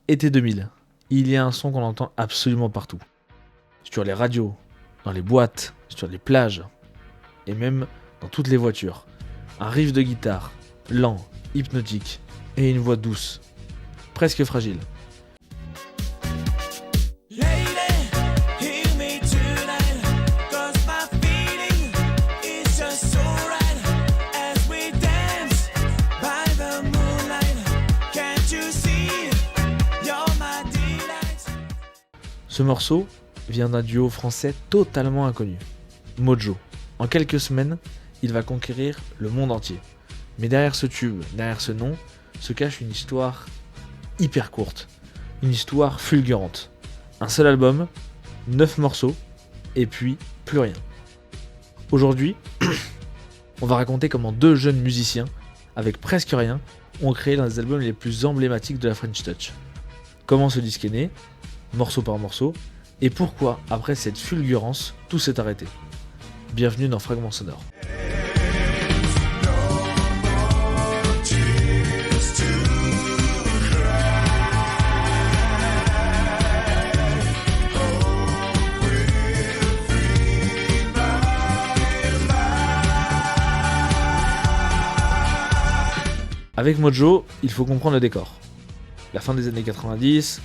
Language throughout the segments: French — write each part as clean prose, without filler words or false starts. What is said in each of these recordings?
été 2000. Il y a un son qu'on entend absolument partout. Sur les radios, dans les boîtes, sur les plages, et même dans toutes les voitures. Un riff de guitare, lent, hypnotique, et une voix douce, presque fragile. Ce morceau vient d'un duo français totalement inconnu, Mojo. En quelques semaines, il va conquérir le monde entier. Mais derrière ce tube, derrière ce nom, se cache une histoire hyper courte, une histoire fulgurante. Un seul album, 9 morceaux, et puis plus rien. Aujourd'hui, on va raconter comment 2 jeunes musiciens, avec presque rien, ont créé l'un des albums les plus emblématiques de la French Touch. Comment ce disque est né, morceau par morceau, et pourquoi, après cette fulgurance, tout s'est arrêté. Bienvenue dans Fragments Sonores. Avec Mojo, il faut comprendre le décor. La fin des années 90,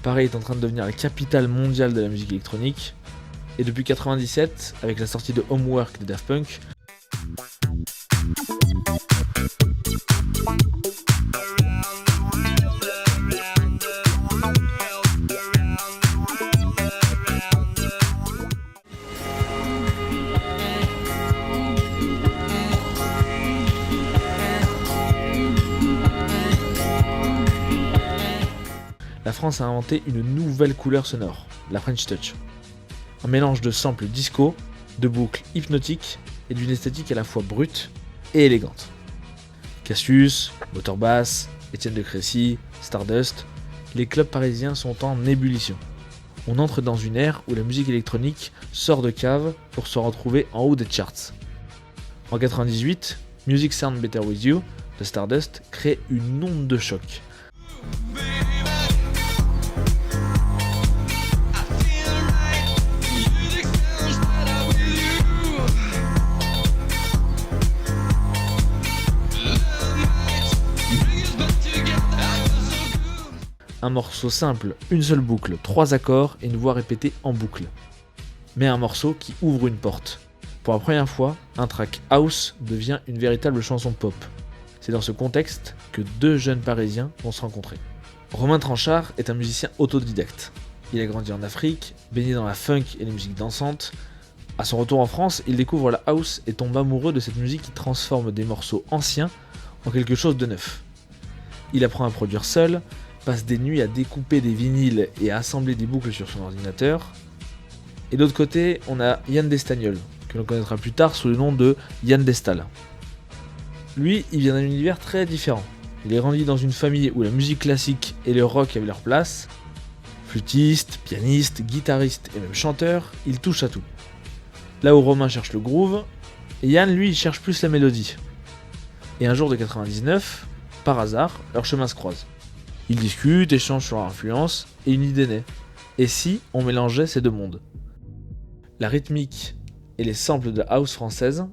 Paris est en train de devenir la capitale mondiale de la musique électronique. Et depuis 97, avec la sortie de Homework de Daft Punk, la France a inventé une nouvelle couleur sonore, la French Touch. Un mélange de samples disco, de boucles hypnotiques et d'une esthétique à la fois brute et élégante. Cassius, Motorbass, Étienne de Crécy, Stardust, les clubs parisiens sont en ébullition. On entre dans une ère où la musique électronique sort de cave pour se retrouver en haut des charts. En 98, Music Sound Better With You de Stardust crée une onde de choc. Un morceau simple, une seule boucle, 3 accords et une voix répétée en boucle. Mais un morceau qui ouvre une porte. Pour la première fois, un track house devient une véritable chanson pop. C'est dans ce contexte que 2 jeunes parisiens vont se rencontrer. Romain Tranchard est un musicien autodidacte. Il a grandi en Afrique, baigné dans la funk et les musiques dansantes. À son retour en France, il découvre la house et tombe amoureux de cette musique qui transforme des morceaux anciens en quelque chose de neuf. Il apprend à produire seul, passe des nuits à découper des vinyles et à assembler des boucles sur son ordinateur. Et d'autre côté, on a Yann Destagnol, que l'on connaîtra plus tard sous le nom de Yann Destal. Lui, il vient d'un univers très différent. Il est grandi dans une famille où la musique classique et le rock avaient leur place. Flûtiste, pianiste, guitariste et même chanteur, il touche à tout. Là où Romain cherche le groove, Yann, lui, il cherche plus la mélodie. Et un jour de 99, par hasard, leurs chemins se croisent. Ils discutent, échangent sur leur influence, et une idée naît. Et si on mélangeait ces 2 mondes ? La rythmique et les samples de la house française,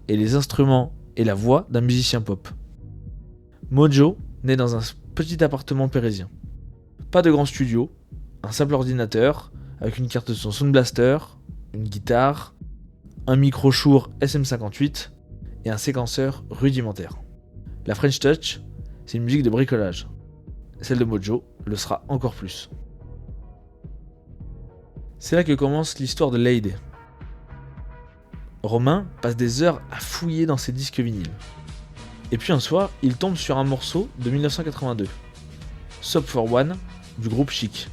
et les instruments et la voix d'un musicien pop. Mojo naît dans un petit appartement parisien. Pas de grand studio, un simple ordinateur, avec une carte son Sound Blaster, une guitare, un micro Shure SM58 et un séquenceur rudimentaire. La French Touch, c'est une musique de bricolage. Celle de Mojo le sera encore plus. C'est là que commence l'histoire de Lady. Romain passe des heures à fouiller dans ses disques vinyles. Et puis un soir, il tombe sur un morceau de 1982, Sub for One du groupe Chic.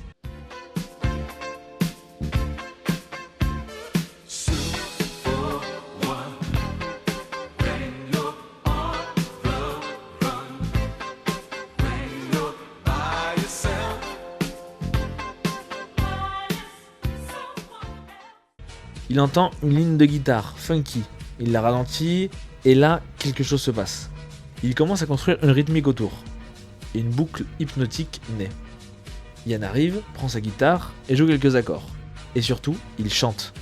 Il entend une ligne de guitare funky, il la ralentit et là, quelque chose se passe. Il commence à construire une rythmique autour et une boucle hypnotique naît. Yann arrive, prend sa guitare et joue quelques accords. Et surtout, il chante.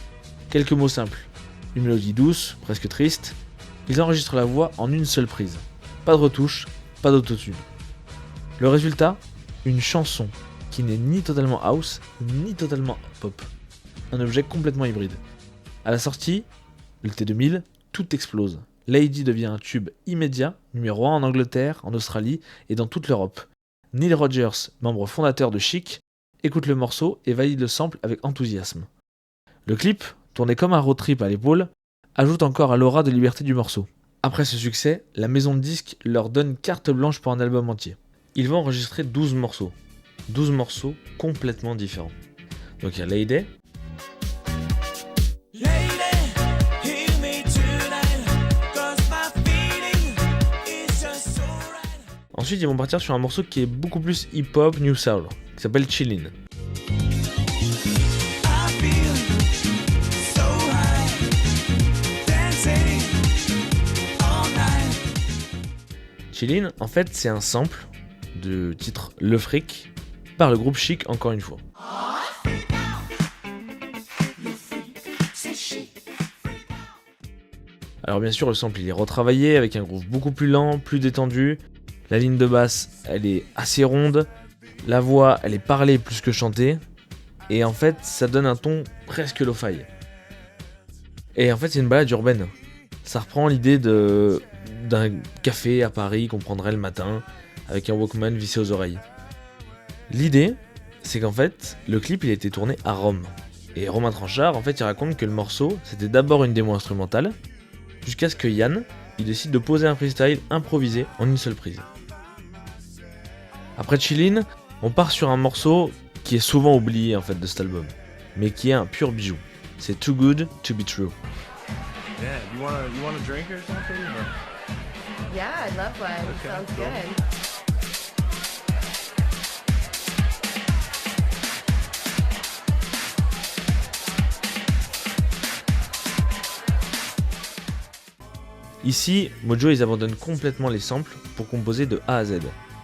Quelques mots simples, une mélodie douce, presque triste. Ils enregistrent la voix en une seule prise. Pas de retouche, pas d'autotune. Le résultat, une chanson qui n'est ni totalement house, ni totalement pop. Un objet complètement hybride. À la sortie, le T2000, tout explose. Lady devient un tube immédiat, numéro 1 en Angleterre, en Australie et dans toute l'Europe. Neil Rogers, membre fondateur de Chic, écoute le morceau et valide le sample avec enthousiasme. Le clip, tourné comme un road trip à l'épaule, ajoute encore à l'aura de liberté du morceau. Après ce succès, la maison de disques leur donne carte blanche pour un album entier. Ils vont enregistrer 12 morceaux. 12 morceaux complètement différents. Donc il y a Lady. Ensuite, ils vont partir sur un morceau qui est beaucoup plus hip-hop, new soul, qui s'appelle Chillin'. Chillin', en fait, c'est un sample du titre Le Fric par le groupe Chic, encore une fois. Alors bien sûr, le sample il est retravaillé avec un groove beaucoup plus lent, plus détendu. La ligne de basse, elle est assez ronde. La voix, elle est parlée plus que chantée. Et en fait, ça donne un ton presque lo-fi. Et en fait, c'est une balade urbaine. Ça reprend l'idée d'un café à Paris qu'on prendrait le matin, avec un Walkman vissé aux oreilles. L'idée, c'est qu'en fait, le clip il a été tourné à Rome. Et Romain Tranchard, en fait, il raconte que le morceau, c'était d'abord une démo instrumentale, jusqu'à ce que Yann, il décide de poser un freestyle improvisé en une seule prise. Après Chillin', on part sur un morceau qui est souvent oublié en fait de cet album, mais qui est un pur bijou. C'est Too Good To Be True. Yeah, you want a drink or something? Or? Yeah, I'd love one. Okay, Sounds cool. good. Ici, Mojo ils abandonnent complètement les samples pour composer de A à Z.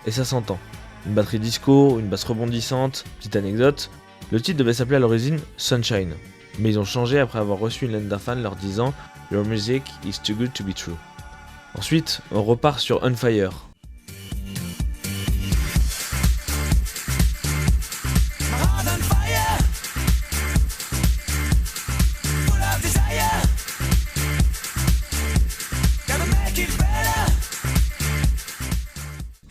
Et ça s'entend. Une batterie disco, une basse rebondissante, petite anecdote, le titre devait s'appeler à l'origine Sunshine. Mais ils ont changé après avoir reçu une lettre d'un fan leur disant « Your music is too good to be true ». Ensuite, on repart sur On Fire.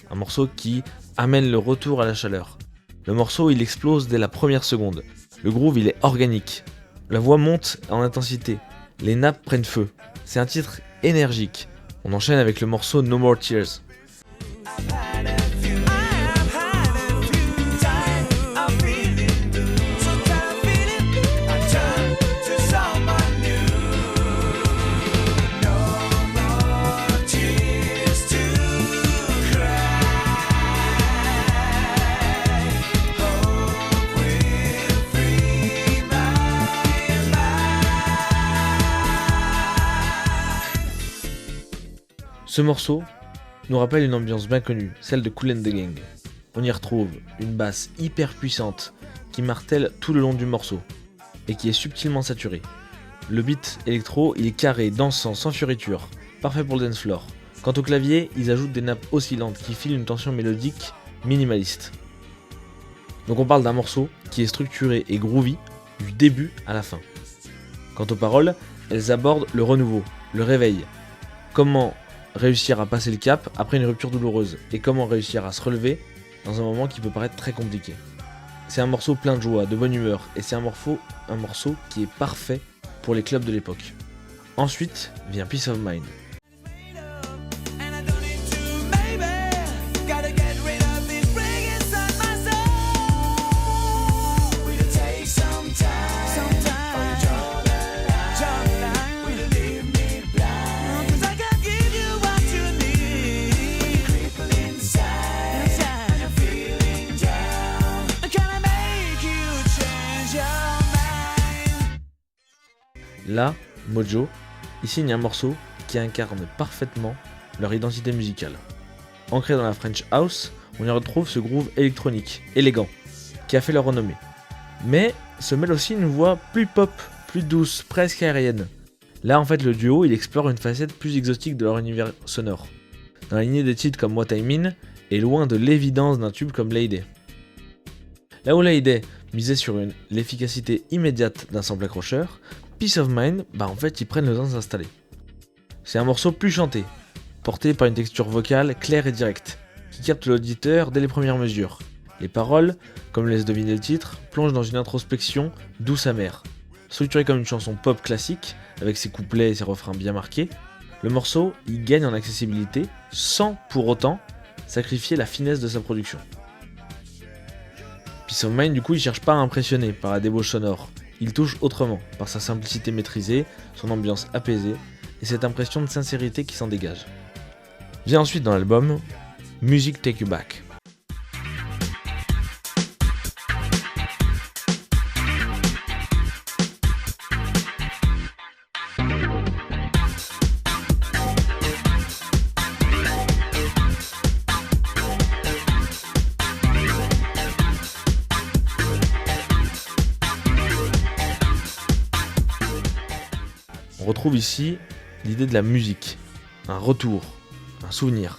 Un morceau qui amène le retour à la chaleur. Le morceau il explose dès la première seconde. Le groove il est organique. La voix monte en intensité. Les nappes prennent feu. C'est un titre énergique. On enchaîne avec le morceau No More Tears. Ce morceau nous rappelle une ambiance bien connue, celle de Kool and the Gang. On y retrouve une basse hyper puissante qui martèle tout le long du morceau et qui est subtilement saturée. Le beat électro, il est carré, dansant, sans fioriture, parfait pour le dance floor. Quant au clavier, ils ajoutent des nappes oscillantes qui filent une tension mélodique minimaliste. Donc on parle d'un morceau qui est structuré et groovy du début à la fin. Quant aux paroles, elles abordent le renouveau, le réveil, comment réussir à passer le cap après une rupture douloureuse et comment réussir à se relever dans un moment qui peut paraître très compliqué. C'est un morceau plein de joie, de bonne humeur et c'est un morceau qui est parfait pour les clubs de l'époque. Ensuite vient Peace of Mind. Là, Mojo, il signe un morceau qui incarne parfaitement leur identité musicale. Ancré dans la French House, on y retrouve ce groove électronique, élégant, qui a fait leur renommée. Mais se mêle aussi une voix plus pop, plus douce, presque aérienne. Là en fait le duo il explore une facette plus exotique de leur univers sonore. Dans la lignée des titres comme What I Mean, est loin de l'évidence d'un tube comme Lady. Là où Lady misait sur l'efficacité immédiate d'un sample accrocheur, Peace of Mind, en fait ils prennent le temps de s'installer. C'est un morceau plus chanté, porté par une texture vocale claire et directe, qui capte l'auditeur dès les premières mesures. Les paroles, comme laisse deviner le titre, plongent dans une introspection douce amère. Structuré comme une chanson pop classique, avec ses couplets et ses refrains bien marqués, le morceau il gagne en accessibilité sans pour autant sacrifier la finesse de sa production. Peace of Mind du coup il cherche pas à impressionner par la débauche sonore, il touche autrement, par sa simplicité maîtrisée, son ambiance apaisée et cette impression de sincérité qui s'en dégage. Vient ensuite dans l'album Music Take You Back. On retrouve ici l'idée de la musique, un retour, un souvenir.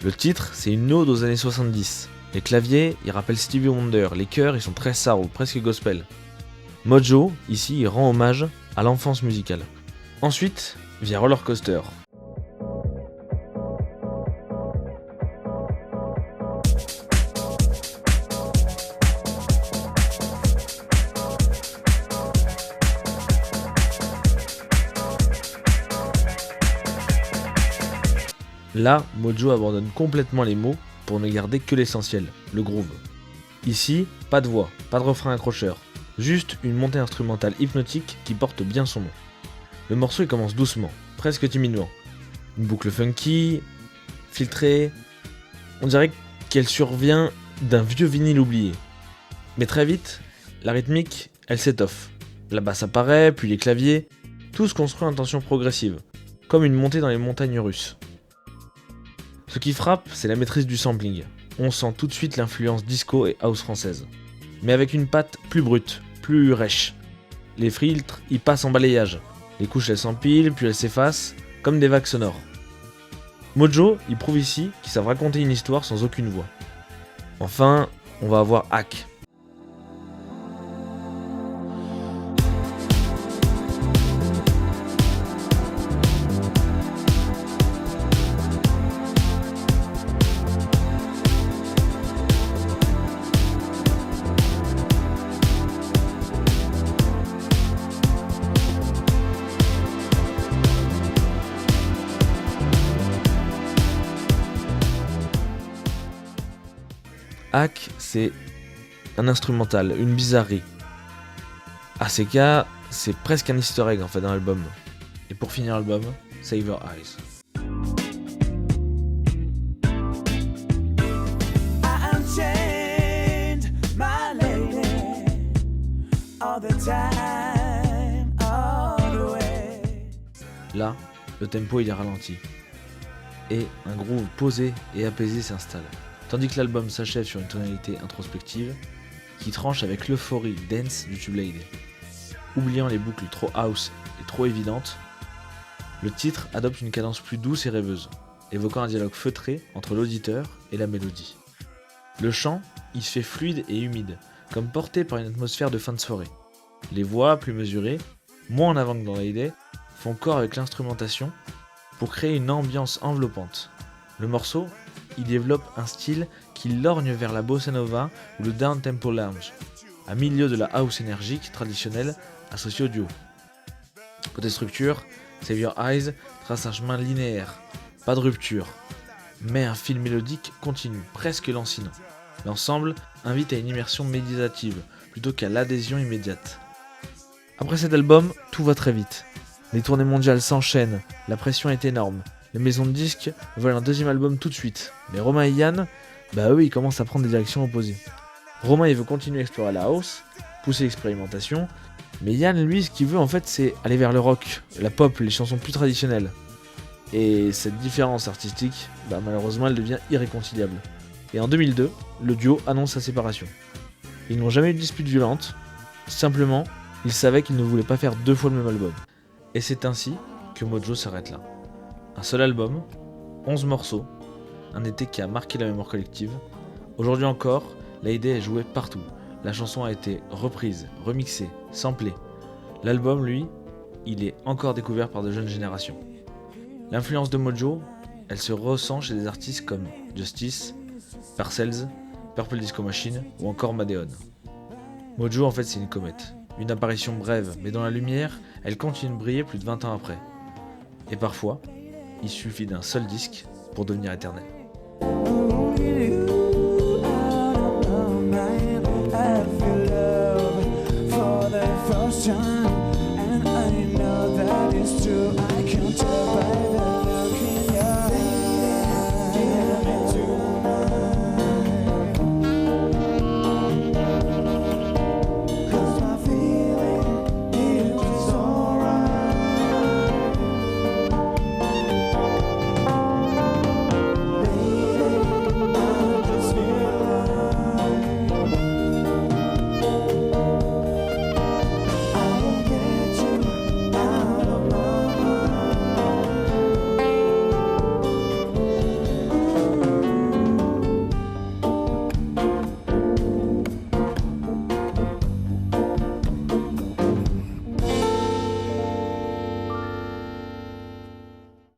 Le titre, c'est une ode aux années 70. Les claviers, ils rappellent Stevie Wonder, les chœurs, ils sont très soul, presque gospel. Mojo, ici, il rend hommage à l'enfance musicale. Ensuite, vient Roller Coaster. Là, Mojo abandonne complètement les mots pour ne garder que l'essentiel, le groove. Ici, pas de voix, pas de refrain accrocheur, juste une montée instrumentale hypnotique qui porte bien son nom. Le morceau il commence doucement, presque timidement. Une boucle funky, filtrée, on dirait qu'elle survient d'un vieux vinyle oublié. Mais très vite, la rythmique, elle s'étoffe. La basse apparaît, puis les claviers, tout se construit en tension progressive, comme une montée dans les montagnes russes. Ce qui frappe, c'est la maîtrise du sampling. On sent tout de suite l'influence disco et house française. Mais avec une patte plus brute, plus rêche. Les filtres, ils passent en balayage. Les couches, elles s'empilent, puis elles s'effacent, comme des vagues sonores. Mojo, il prouve ici qu'ils savent raconter une histoire sans aucune voix. Enfin, on va avoir Hack. Hack, c'est un instrumental, une bizarrerie. ACK, c'est presque un easter egg en fait dans l'album. Et pour finir l'album, Save Your Eyes. Là, le tempo il est ralenti. Et un groove posé et apaisé s'installe. Tandis que l'album s'achève sur une tonalité introspective qui tranche avec l'euphorie dance du tube Lady. Oubliant les boucles trop house et trop évidentes, le titre adopte une cadence plus douce et rêveuse, évoquant un dialogue feutré entre l'auditeur et la mélodie. Le chant, il se fait fluide et humide, comme porté par une atmosphère de fin de soirée. Les voix, plus mesurées, moins en avant que dans Lady, font corps avec l'instrumentation pour créer une ambiance enveloppante. Le morceau, il développe un style qui lorgne vers la bossa nova ou le down-tempo lounge, à milieu de la house énergique traditionnelle associée au duo. Côté structure, Save Your Eyes trace un chemin linéaire, pas de rupture, mais un fil mélodique continu, presque lancinant. L'ensemble invite à une immersion méditative plutôt qu'à l'adhésion immédiate. Après cet album, tout va très vite. Les tournées mondiales s'enchaînent, la pression est énorme. Les maisons de disques veulent un deuxième album tout de suite. Mais Romain et Yann, eux ils commencent à prendre des directions opposées. Romain il veut continuer à explorer la house, pousser l'expérimentation. Mais Yann lui ce qu'il veut en fait c'est aller vers le rock, la pop, les chansons plus traditionnelles. Et cette différence artistique, malheureusement elle devient irréconciliable. Et en 2002, le duo annonce sa séparation. Ils n'ont jamais eu de dispute violente, simplement, ils savaient qu'ils ne voulaient pas faire 2 fois le même album. Et c'est ainsi que Mojo s'arrête là. Un seul album, 11 morceaux, un été qui a marqué la mémoire collective. Aujourd'hui encore, Lady est jouée partout. La chanson a été reprise, remixée, samplée. L'album, lui, il est encore découvert par de jeunes générations. L'influence de Mojo, elle se ressent chez des artistes comme Justice, Parcells, Purple Disco Machine ou encore Madeon. Mojo, en fait, c'est une comète. Une apparition brève, mais dans la lumière, elle continue de briller plus de 20 ans après. Et parfois, il suffit d'un seul disque pour devenir éternel. For the first time